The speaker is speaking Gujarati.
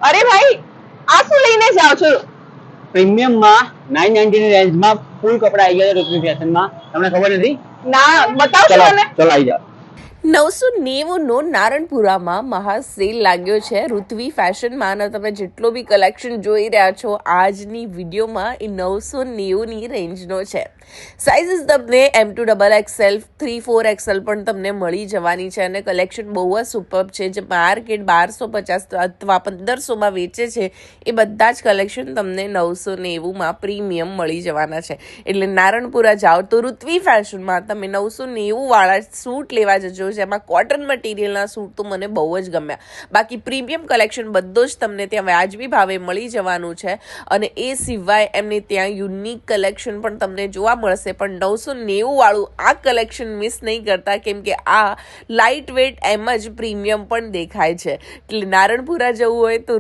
અરે ભાઈ, આ શું લઈને જાઓ છો? પ્રીમિયમમાં 990 ની રેન્જમાં ફૂલ કપડા આવી ગયા છે ઋત્વી ફેશનમાં. તમને ખબર નથી? ના, બતાવશો મને? ચલો આવી જાઓ. 990નો નારણપુરામાં મહાસેલ લાગ્યો છે ઋત્વી ફેશનમાં. અને તમે જેટલો બી કલેક્શન જોઈ રહ્યા છો આજની વિડીયોમાં એ 990ની રેન્જનો છે. સાઇઝીસ તમને M2XXL 3-4XL પણ તમને મળી જવાની છે. અને કલેક્શન બહુ જ સુપર્બ છે. જે માર્કેટ 1250 અથવા 1500માં વેચે છે એ બધા જ કલેક્શન તમને 990માં પ્રીમિયમ મળી જવાના છે. એટલે નારણપુરા જાઓ તો ઋત્વી ફેશનમાં તમે 990 વાળા સૂટ લેવા જજો. જેમાં કોટન મટીરિયલના સૂટ તો મને બહુ જ ગમ્યા. બાકી પ્રીમિયમ કલેક્શન બધો જ તમને ત્યાં વાજબી ભાવે મળી જવાનું છે. અને એ સિવાય એમને ત્યાં યુનિક કલેક્શન પણ તમને જોવા મળશે. પણ 990 વાળું આ કલેક્શન મિસ નહીં કરતા, કેમ કે આ લાઇટ વેટ એમ જ પ્રીમિયમ પણ દેખાય છે. એટલે નારણપુરા જવું હોય તો